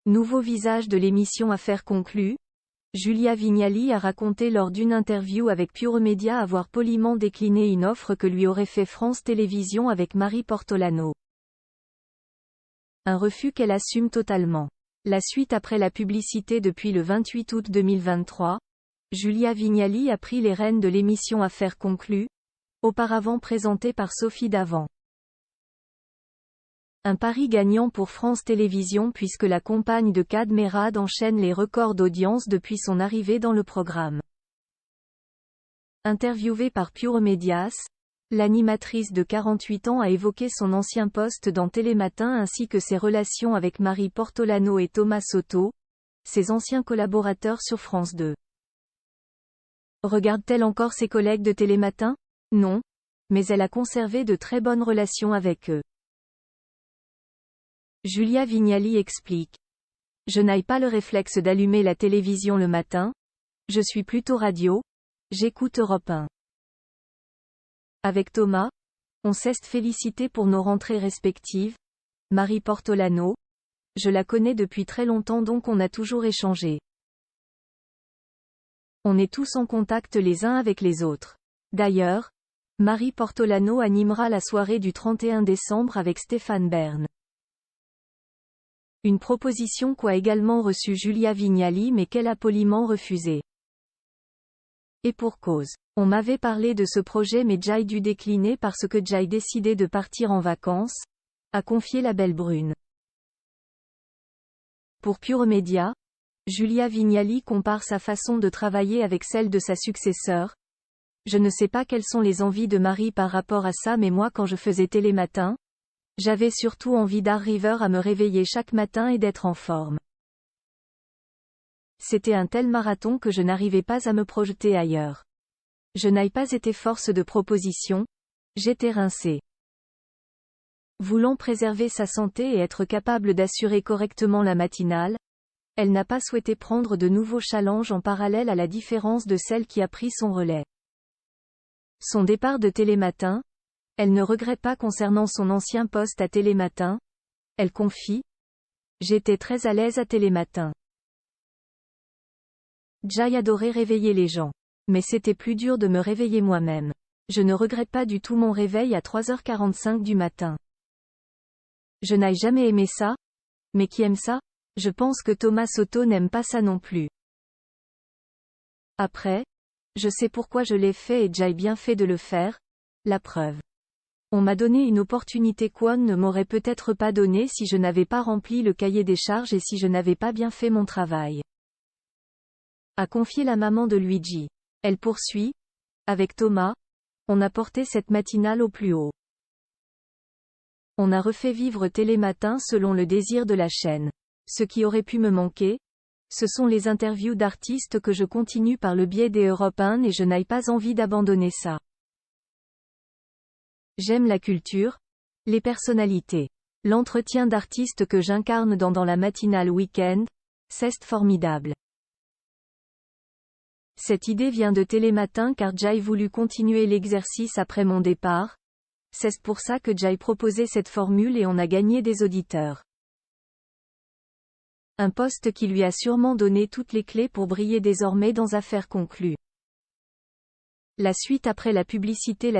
Nouveau visage de l'émission Affaires conclues. Julia Vignali a raconté lors d'une interview avec Pure Média avoir poliment décliné une offre que lui aurait fait France Télévisions avec Marie Portolano. Un refus qu'elle assume totalement. La suite après la publicité depuis le 28 août 2023. Julia Vignali a pris les rênes de l'émission Affaires conclues, auparavant présentée par Sophie Davant. Un pari gagnant pour France Télévisions puisque la compagne de Kad Merad enchaîne les records d'audience depuis son arrivée dans le programme. Interviewée par Pure Medias, l'animatrice de 48 ans a évoqué son ancien poste dans Télématin ainsi que ses relations avec Marie Portolano et Thomas Soto, ses anciens collaborateurs sur France 2. Regarde-t-elle encore ses collègues de Télématin? Non. Mais elle a conservé de très bonnes relations avec eux. Julia Vignali explique. Je n'ai pas le réflexe d'allumer la télévision le matin. Je suis plutôt radio. J'écoute Europe 1. Avec Thomas, on s'est félicité pour nos rentrées respectives. Marie Portolano. Je la connais depuis très longtemps donc on a toujours échangé. On est tous en contact les uns avec les autres. D'ailleurs, Marie Portolano animera la soirée du 31 décembre avec Stéphane Bern. Une proposition qu'a également reçue Julia Vignali mais qu'elle a poliment refusée. Et pour cause. On m'avait parlé de ce projet mais j'ai dû décliner parce que j'ai décidé de partir en vacances, a confié la belle brune. Pour Pure Média, Julia Vignali compare sa façon de travailler avec celle de sa successeur. Je ne sais pas quelles sont les envies de Marie par rapport à ça mais moi quand je faisais Télématin, j'avais surtout envie d'arriver à me réveiller chaque matin et d'être en forme. C'était un tel marathon que je n'arrivais pas à me projeter ailleurs. Je n'ai pas été force de proposition, j'étais rincée. Voulant préserver sa santé et être capable d'assurer correctement la matinale, elle n'a pas souhaité prendre de nouveaux challenges en parallèle à la différence de celle qui a pris son relais. Son départ de Télématin, elle ne regrette pas concernant son ancien poste à Télématin. Elle confie. J'étais très à l'aise à Télématin. J'ai adoré réveiller les gens. Mais c'était plus dur de me réveiller moi-même. Je ne regrette pas du tout mon réveil à 3h45 du matin. Je n'ai jamais aimé ça. Mais qui aime ça? Je pense que Thomas Soto n'aime pas ça non plus. Après, je sais pourquoi je l'ai fait et j'ai bien fait de le faire. La preuve. On m'a donné une opportunité qu'on ne m'aurait peut-être pas donnée si je n'avais pas rempli le cahier des charges et si je n'avais pas bien fait mon travail. A confié la maman de Luigi. Elle poursuit. Avec Thomas, on a porté cette matinale au plus haut. On a refait vivre Télématin selon le désir de la chaîne. Ce qui aurait pu me manquer, ce sont les interviews d'artistes que je continue par le biais des Europe 1 et je n'ai pas envie d'abandonner ça. J'aime la culture, les personnalités. L'entretien d'artistes que j'incarne dans la matinale week-end, c'est formidable. Cette idée vient de Télématin car j'ai voulu continuer l'exercice après mon départ. C'est pour ça que j'ai proposé cette formule et on a gagné des auditeurs. Un poste qui lui a sûrement donné toutes les clés pour briller désormais dans Affaires conclues. La suite après la publicité.